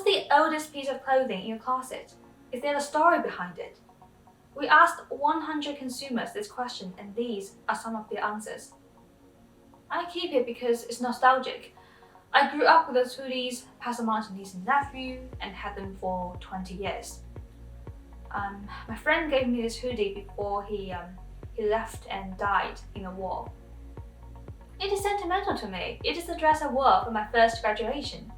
What's the oldest piece of clothing in your closet? Is there a story behind it? We asked 100 consumers this question, and these are some of the answers. I keep it because it's nostalgic. I grew up with those hoodies, passed them on to niece and nephew, and had them for 20 years. My friend gave me this hoodie before he left and died in a war. It is sentimental to me. It is the dress I wore for my first graduation.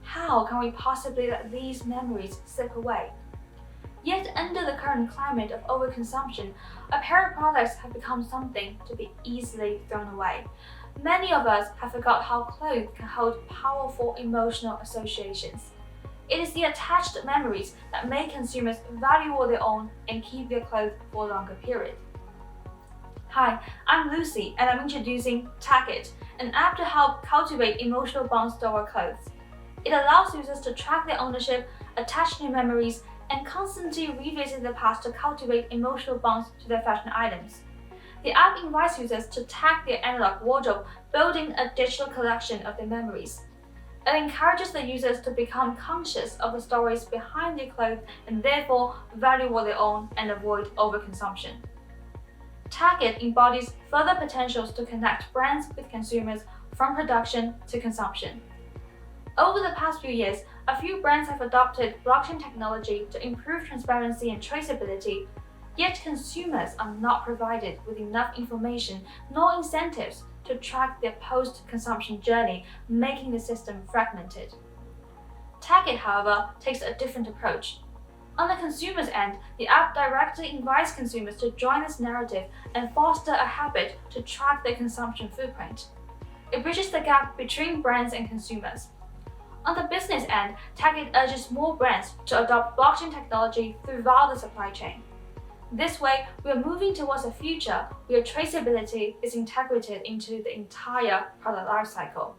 How can we possibly let these memories slip away? Yet under the current climate of overconsumption, apparel products have become something to be easily thrown away. Many of us have forgot how clothes can hold powerful emotional associations. It is the attached memories that make consumers value what they own and keep their clothes for a longer period. Hi, I'm Lucy, and I'm introducing Takit, an app to help cultivate emotional bonds to our clothes. It allows users to track their ownership, attach new memories, and constantly revisit the past to cultivate emotional bonds to their fashion items. The app invites users to tag their analog wardrobe, building a digital collection of their memories. It encourages the users to become conscious of the stories behind their clothes and therefore value what they own and avoid overconsumption. Takit embodies further potentials to connect brands with consumers from production to consumption. Over the past few years, a few brands have adopted blockchain technology to improve transparency and traceability, yet consumers are not provided with enough information nor incentives to track their post-consumption journey, making the system fragmented. Takit, however, takes a different approach. On the consumer's end, the app directly invites consumers to join this narrative and foster a habit to track their consumption footprint. It bridges the gap between brands and consumers. On the business end, Takit urges more brands to adopt blockchain technology throughout the supply chain. This way, we are moving towards a future where traceability is integrated into the entire product lifecycle.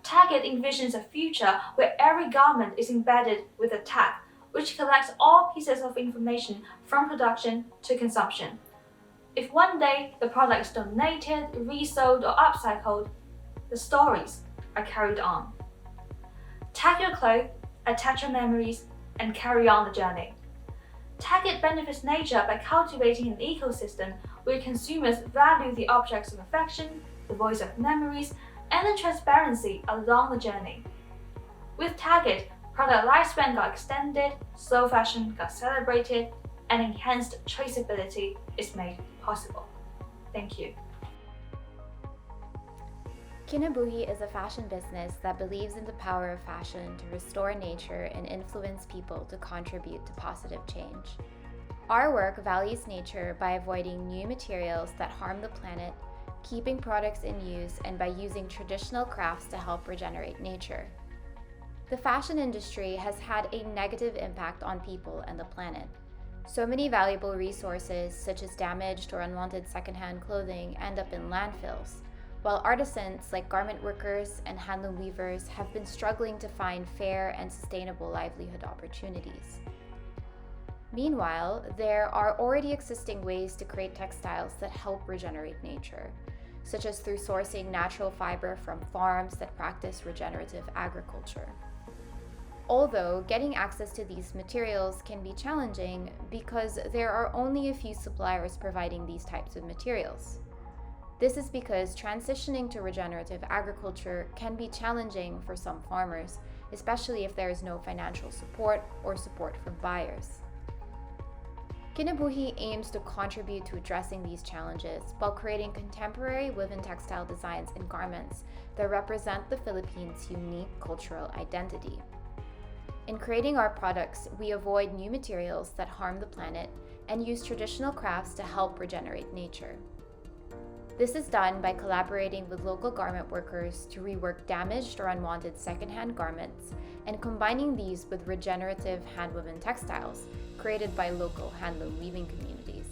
Takit envisions a future where every garment is embedded with a tag, which collects all pieces of information from production to consumption. If one day the product is donated, resold, or upcycled, the stories are carried on. Tag your clothes, attach your memories, and carry on the journey. Takit benefits nature by cultivating an ecosystem where consumers value the objects of affection, the voice of memories, and the transparency along the journey. With Takit, product lifespan got extended, slow fashion got celebrated, and enhanced traceability is made possible. Thank you. Kinabuhi is a fashion business that believes in the power of fashion to restore nature and influence people to contribute to positive change. Our work values nature by avoiding new materials that harm the planet, keeping products in use, and by using traditional crafts to help regenerate nature. The fashion industry has had a negative impact on people and the planet. So many valuable resources, such as damaged or unwanted secondhand clothing, end up in landfills, while artisans like garment workers and handloom weavers have been struggling to find fair and sustainable livelihood opportunities. Meanwhile, there are already existing ways to create textiles that help regenerate nature, such as through sourcing natural fiber from farms that practice regenerative agriculture. Although getting access to these materials can be challenging because there are only a few suppliers providing these types of materials. This is because transitioning to regenerative agriculture can be challenging for some farmers, especially if there is no financial support or support from buyers. Kinabuhi aims to contribute to addressing these challenges while creating contemporary woven textile designs and garments that represent the Philippines' unique cultural identity. In creating our products, we avoid new materials that harm the planet and use traditional crafts to help regenerate nature. This is done by collaborating with local garment workers to rework damaged or unwanted secondhand garments and combining these with regenerative hand-woven textiles created by local handloom weaving communities.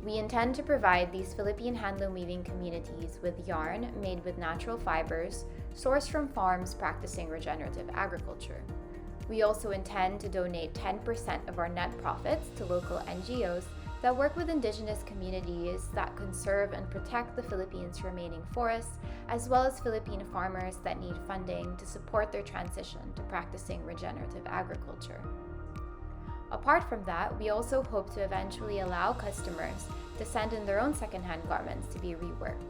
We intend to provide these Philippine handloom weaving communities with yarn made with natural fibers sourced from farms practicing regenerative agriculture. We also intend to donate 10% of our net profits to local NGOs that work with indigenous communities that conserve and protect the Philippines' remaining forests, as well as Philippine farmers that need funding to support their transition to practicing regenerative agriculture. Apart from that, we also hope to eventually allow customers to send in their own secondhand garments to be reworked,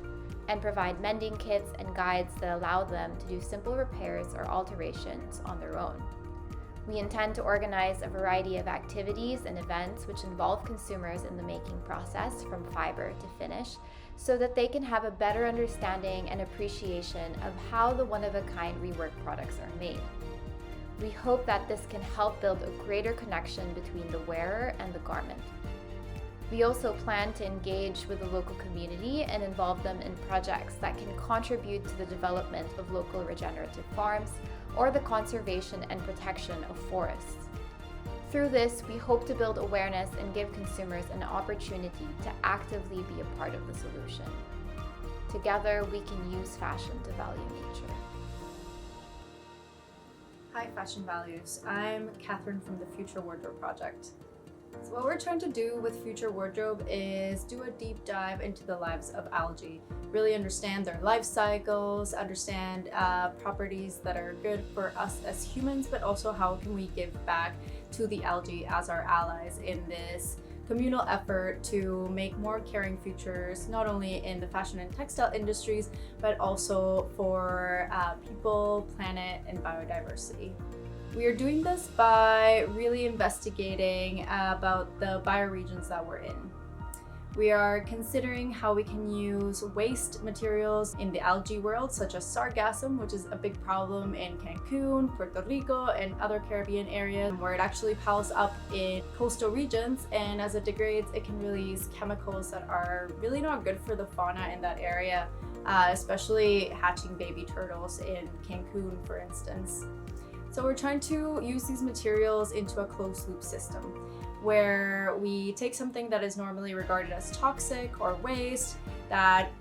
and provide mending kits and guides that allow them to do simple repairs or alterations on their own. We intend to organize a variety of activities and events which involve consumers in the making process from fiber to finish, so that they can have a better understanding and appreciation of how the one-of-a-kind reworked products are made. We hope that this can help build a greater connection between the wearer and the garment. We also plan to engage with the local community and involve them in projects that can contribute to the development of local regenerative farms or the conservation and protection of forests. Through this, we hope to build awareness and give consumers an opportunity to actively be a part of the solution. Together, we can use fashion to value nature. Hi, Fashion Values. I'm Catherine from the Future Wardrobe Project. So what we're trying to do with Future Wardrobe is do a deep dive into the lives of algae, really understand their life cycles, understand properties that are good for us as humans, but also how can we give back to the algae as our allies in this communal effort to make more caring futures, not only in the fashion and textile industries, but also for people, planet, and biodiversity. We are doing this by really investigating about the bioregions that we're in. We are considering how we can use waste materials in the algae world, such as sargassum, which is a big problem in Cancun, Puerto Rico, and other Caribbean areas, where it actually piles up in coastal regions, and as it degrades, it can release chemicals that are really not good for the fauna in that area, especially hatching baby turtles in Cancun, for instance. So we're trying to use these materials into a closed loop system, where we take something that is normally regarded as toxic or waste, that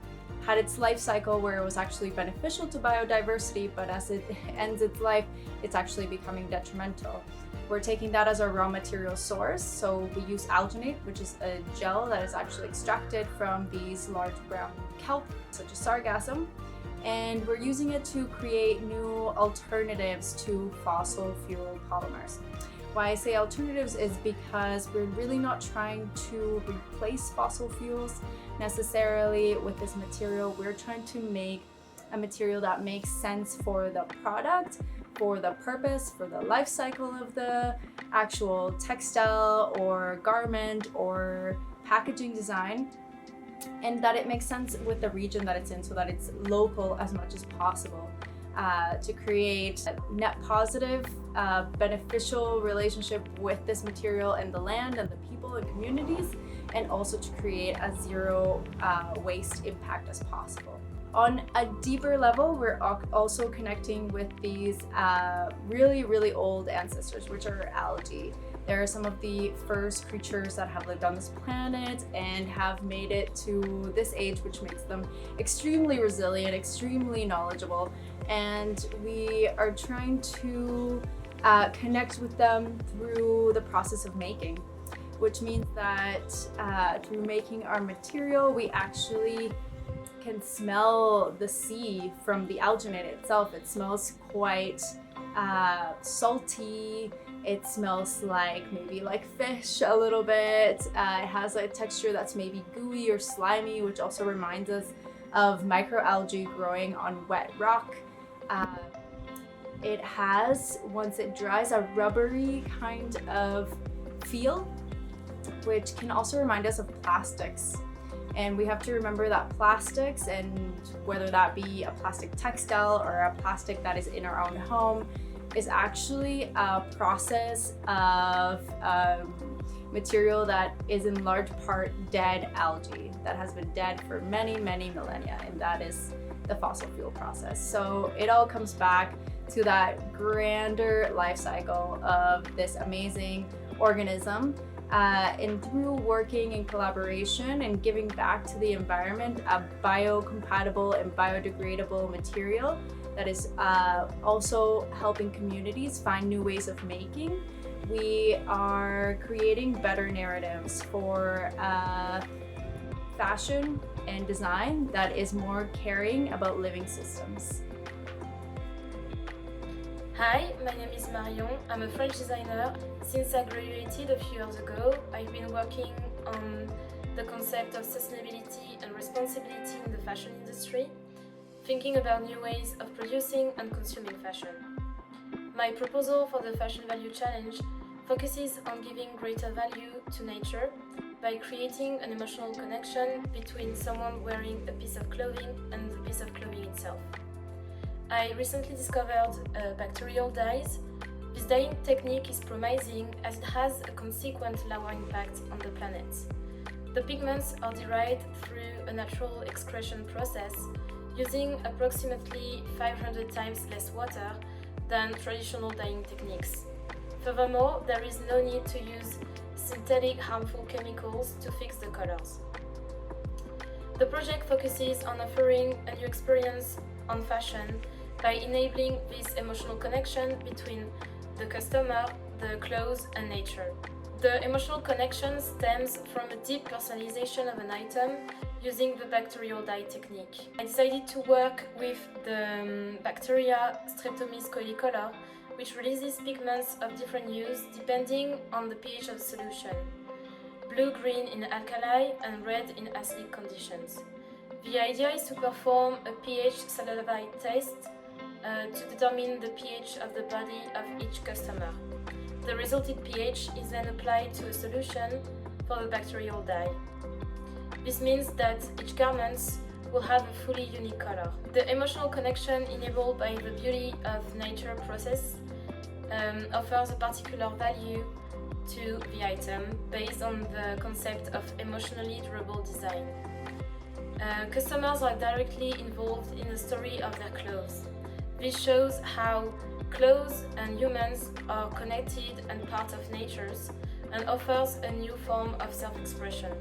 had its life cycle where it was actually beneficial to biodiversity, but as it ends its life, it's actually becoming detrimental. We're taking that as our raw material source, so we use alginate, which is a gel that is actually extracted from these large brown kelp, such as sargassum, and we're using it to create new alternatives to fossil fuel polymers. Why I say alternatives is because we're really not trying to replace fossil fuels necessarily with this material. We're trying to make a material that makes sense for the product, for the purpose, for the life cycle of the actual textile or garment or packaging design, and that it makes sense with the region that it's in, so that it's local as much as possible, to create a net positive, beneficial relationship with this material and the land and the people and communities, and also to create a zero waste impact as possible. On a deeper level, we're also connecting with these really old ancestors, which are algae. They're some of the first creatures that have lived on this planet and have made it to this age, which makes them extremely resilient, extremely knowledgeable. And we are trying to connect with them through the process of making, which means that through making our material, we actually can smell the sea from the alginate itself. It smells quite salty. It smells like maybe like fish a little bit. It has a texture that's maybe gooey or slimy, which also reminds us of microalgae growing on wet rock. It has, once it dries, a rubbery kind of feel, which can also remind us of plastics. And we have to remember that plastics, and whether that be a plastic textile or a plastic that is in our own home, is actually a process of material that is in large part dead algae that has been dead for many millennia, and that is the fossil fuel process. So it all comes back to that grander life cycle of this amazing organism, and through working in collaboration and giving back to the environment a biocompatible and biodegradable material that is also helping communities find new ways of making we are creating better narratives for fashion and design that is more caring about living systems. Hi, my name is Marion. I'm a French designer. Since I graduated a few years ago, I've been working on the concept of sustainability and responsibility in the fashion industry, thinking about new ways of producing and consuming fashion. My proposal for the Fashion Value Challenge focuses on giving greater value to nature by creating an emotional connection between someone wearing a piece of clothing and the piece of clothing itself. I recently discovered bacterial dyes. This dyeing technique is promising as it has a consequent lower impact on the planet. The pigments are derived through a natural excretion process using approximately 500 times less water than traditional dyeing techniques. Furthermore, there is no need to use synthetic harmful chemicals to fix the colors. The project focuses on offering a new experience on fashion by enabling this emotional connection between the customer, the clothes, and nature. The emotional connection stems from a deep personalization of an item using the bacterial dye technique. I decided to work with the bacteria Streptomyces coelicolor, which releases pigments of different hues depending on the pH of the solution: blue-green in alkali and red in acidic conditions. The idea is to perform a pH salivary test to determine the pH of the body of each customer. The resulted pH is then applied to a solution for the bacterial dye. This means that each garment will have a fully unique color. The emotional connection enabled by the beauty of nature process offers a particular value to the item based on the concept of emotionally durable design. Customers are directly involved in the story of their clothes. This shows how clothes and humans are connected and part of nature's, and offers a new form of self-expression.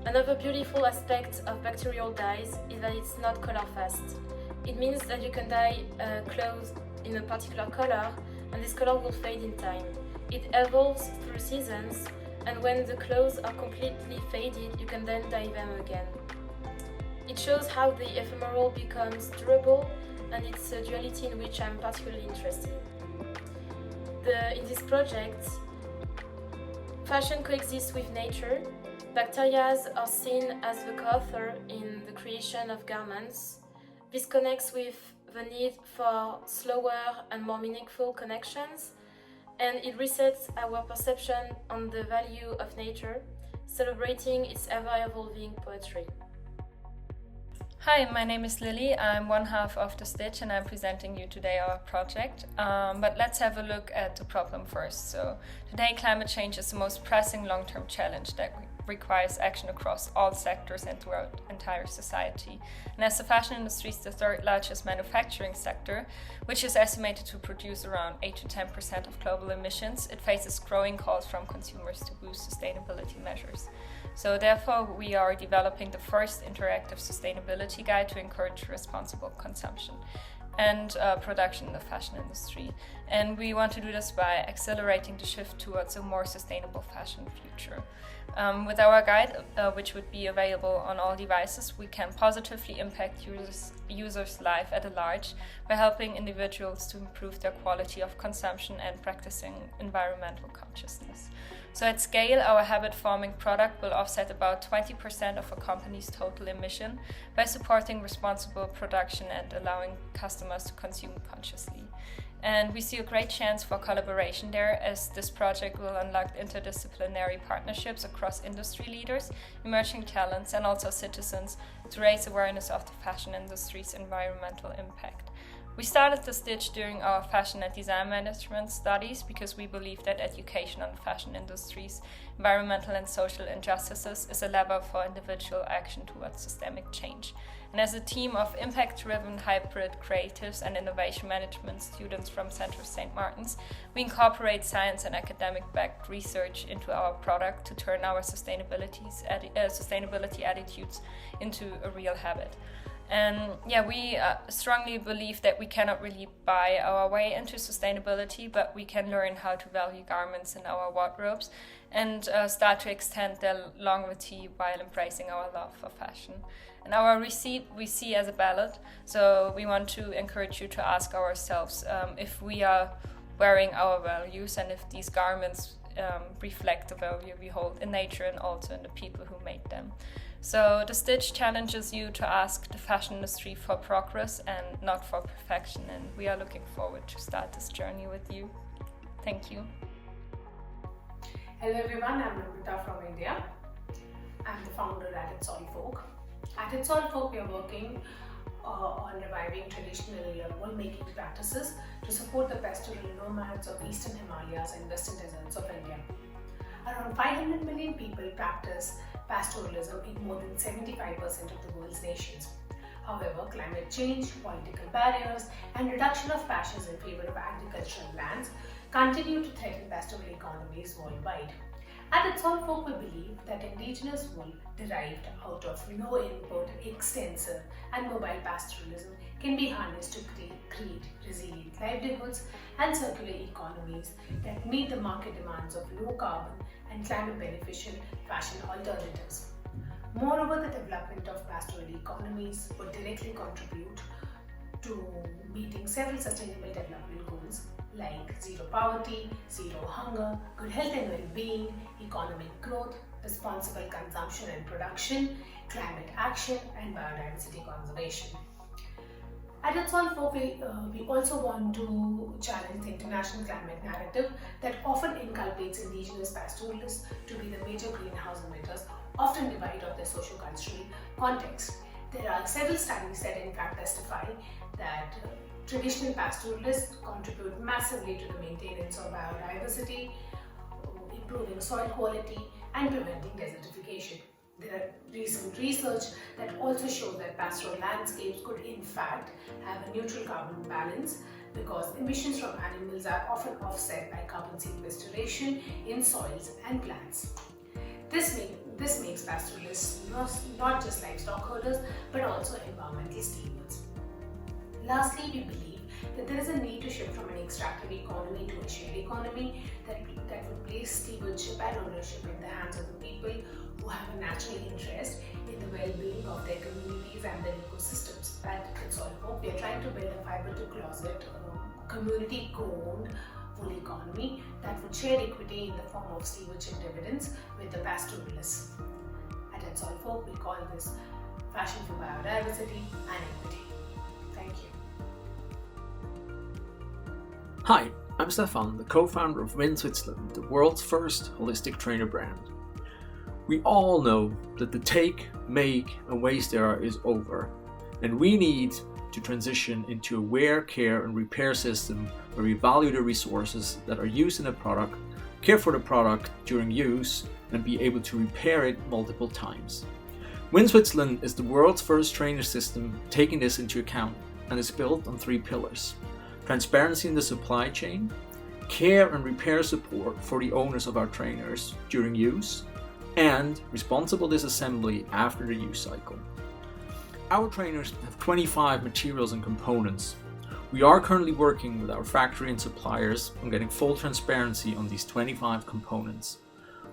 Another beautiful aspect of bacterial dyes is that it's not color fast. It means that you can dye clothes in a particular color, and this color will fade in time. It evolves through seasons, and when the clothes are completely faded, you can then dye them again. It shows how the ephemeral becomes durable, and it's a duality in which I'm particularly interested. In this project, fashion coexists with nature. Bacteria are seen as the co-author in the creation of garments. This connects with the need for slower and more meaningful connections, and it resets our perception on the value of nature, celebrating its ever-evolving poetry. Hi, my name is Lily. I'm one half of The Stitch and I'm presenting you today our project. But let's have a look at the problem first. So today climate change is the most pressing long-term challenge that requires action across all sectors and throughout entire society. And as the fashion industry is the third largest manufacturing sector, which is estimated to produce around 8 to 10% of global emissions, it faces growing calls from consumers to boost sustainability measures. So therefore, we are developing the first interactive sustainability guide to encourage responsible consumption and production in the fashion industry. And we want to do this by accelerating the shift towards a more sustainable fashion future. With our guide, which would be available on all devices, we can positively impact users' life at large by helping individuals to improve their quality of consumption and practicing environmental consciousness. So at scale, our habit-forming product will offset about 20% of a company's total emission by supporting responsible production and allowing customers to consume consciously. And we see a great chance for collaboration there, as this project will unlock interdisciplinary partnerships across industry leaders, emerging talents, and also citizens to raise awareness of the fashion industry's environmental impact. We started The Stitch during our fashion and design management studies because we believe that education on the fashion industry's environmental and social injustices is a lever for individual action towards systemic change. And as a team of impact-driven hybrid creatives and innovation management students from Central St. Martin's, we incorporate science and academic-backed research into our product to turn our sustainability attitudes into a real habit. And yeah, we strongly believe that we cannot really buy our way into sustainability, but we can learn how to value garments in our wardrobes and start to extend their longevity while embracing our love for fashion. And our receipt we see as a ballot, so we want to encourage you to ask ourselves if we are wearing our values and if these garments reflect the value we hold in nature and also in the people who made them. So the stitch challenges you to ask the fashion industry for progress and not for perfection, and we are looking forward to start this journey with you. Thank you. Hello everyone, I'm Namrata from India. I'm the founder at Solidfolk. At Solidfolk, we are working on reviving traditional wool-making practices to support the pastoral nomads of eastern Himalayas and western deserts of India. Around 500 million people practice pastoralism in more than 75% of the world's nations. However, climate change, political barriers, and reduction of passions in favor of agricultural lands continue to threaten pastoral economies worldwide. At Solidfolk, we believe that indigenous wool derived out of low-input, extensive, and mobile pastoralism can be harnessed to create resilient livelihoods and circular economies that meet the market demands of low-carbon and climate-beneficial fashion alternatives. Moreover, the development of pastoral economies would directly contribute to meeting several sustainable development goals like zero poverty, zero hunger, good health and well-being, economic growth, responsible consumption and production, climate action, and biodiversity conservation. At Solidfolk, we also want to challenge the international climate narrative that often inculcates indigenous pastoralists to be the major greenhouse emitters, often devoid of their socio-cultural context. There are several studies that in fact testify that traditional pastoralists contribute massively to the maintenance of biodiversity, improving soil quality, and preventing desertification. There are recent research that also shows that pastoral landscapes could in fact have a neutral carbon balance because emissions from animals are often offset by carbon sequestration in soils and plants. This makes pastoralists not just livestock herders but also environmental stewards. Lastly, we believe that there is a need to shift from an extractive economy to a shared economy that would place stewardship and ownership in the hands of the people who have a natural interest in the well-being of their communities and their ecosystems. At Solidfolk, we are trying to build a fiber-to-closet, community-owned wool economy that would share equity in the form of stewardship dividends with the pastoralists. At Solidfolk, we call this fashion for biodiversity and equity. Thank you. Hi, I'm Stefan, the co-founder of Vin Switzerland, the world's first holistic trainer brand. We all know that the take, make, and waste era is over, and we need to transition into a wear, care, and repair system where we value the resources that are used in a product, care for the product during use, and be able to repair it multiple times. Vin Switzerland is the world's first trainer system taking this into account and is built on 3 pillars: transparency in the supply chain, care and repair support for the owners of our trainers during use, and responsible disassembly after the use cycle. Our trainers have 25 materials and components. We are currently working with our factory and suppliers on getting full transparency on these 25 components.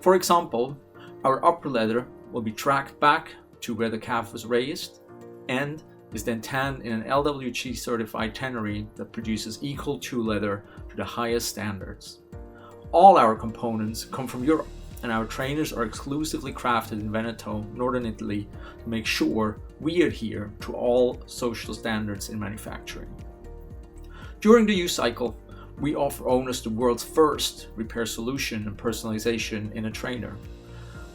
For example, our upper leather will be tracked back to where the calf was raised and is then tanned in an LWG certified tannery that produces equal to leather to the highest standards. All our components come from Europe, and our trainers are exclusively crafted in Veneto, northern Italy, to make sure we adhere to all social standards in manufacturing. During the use cycle, we offer owners the world's first repair solution and personalization in a trainer.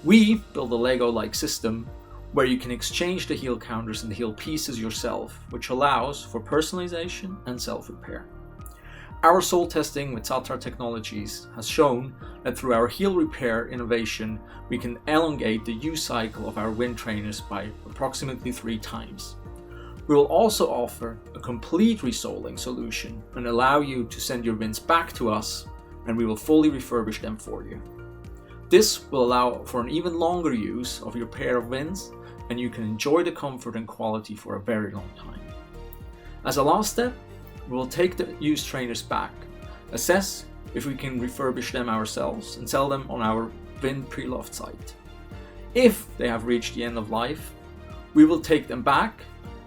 We build a Lego-like system where you can exchange the heel counters and the heel pieces yourself, which allows for personalization and self-repair. Our sole testing with Satar Technologies has shown that through our heel repair innovation, we can elongate the use cycle of our wind trainers by approximately 3 times. We will also offer a complete resoling solution and allow you to send your winds back to us, and we will fully refurbish them for you. This will allow for an even longer use of your pair of winds and you can enjoy the comfort and quality for a very long time. As a last step, we will take the used trainers back, assess if we can refurbish them ourselves and sell them on our Vin pre-loved site. If they have reached the end of life, we will take them back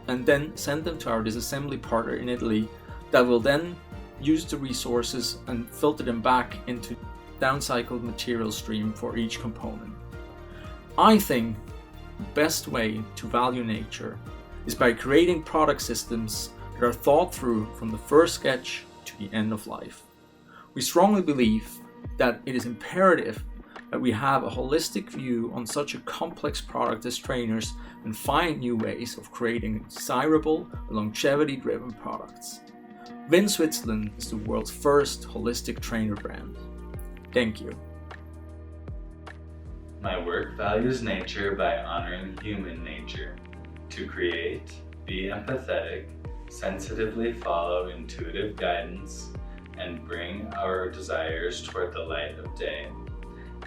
and then send them to our disassembly partner in Italy that will then use the resources and filter them back into downcycled material stream for each component. I think the best way to value nature is by creating product systems that are thought through from the first sketch to the end of life. We strongly believe that it is imperative that we have a holistic view on such a complex product as trainers and find new ways of creating desirable, longevity-driven products. Vin Switzerland is the world's first holistic trainer brand. Thank you. My work values nature by honoring human nature. To create, be empathetic, sensitively follow intuitive guidance, and bring our desires toward the light of day.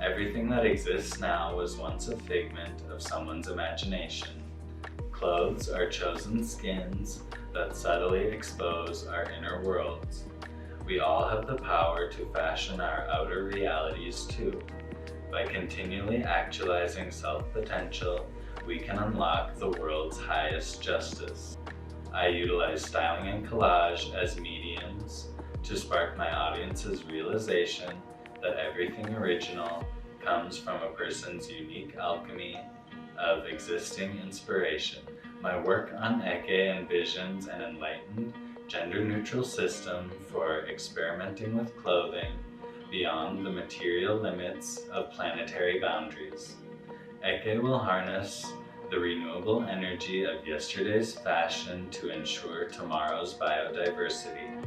Everything that exists now was once a figment of someone's imagination. Clothes are chosen skins that subtly expose our inner worlds. We all have the power to fashion our outer realities too. By continually actualizing self-potential, we can unlock the world's highest justice. I utilize styling and collage as mediums to spark my audience's realization that everything original comes from a person's unique alchemy of existing inspiration. My work on ECCE envisions an enlightened, gender-neutral system for experimenting with clothing beyond the material limits of planetary boundaries. ECCE will harness the renewable energy of yesterday's fashion to ensure tomorrow's biodiversity.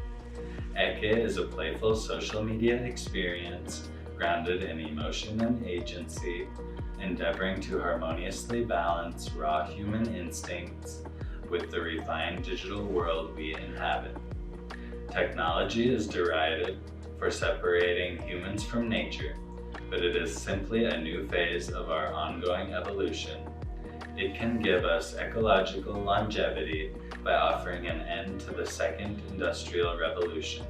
ECCE is a playful social media experience grounded in emotion and agency, endeavoring to harmoniously balance raw human instincts with the refined digital world we inhabit. Technology is derided for separating humans from nature, but it is simply a new phase of our ongoing evolution. It can give us ecological longevity by offering an end to the second industrial revolution.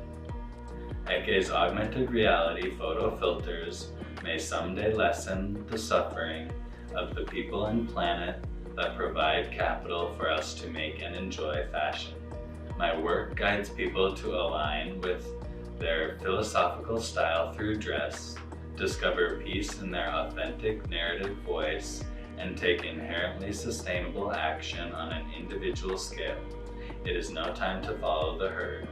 ECCE's augmented reality photo filters may someday lessen the suffering of the people and planet that provide capital for us to make and enjoy fashion. My work guides people to align with their philosophical style through dress, discover peace in their authentic narrative voice, and take inherently sustainable action on an individual scale. It is no time to follow the herd.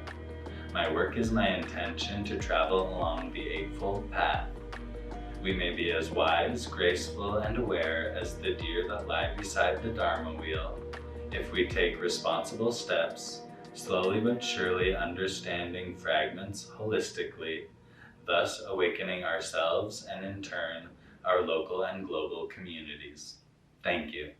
My work is my intention to travel along the Eightfold Path. We may be as wise, graceful, and aware as the deer that lie beside the Dharma wheel if we take responsible steps, slowly but surely understanding fragments holistically, thus awakening ourselves and in turn our local and global communities. Thank you.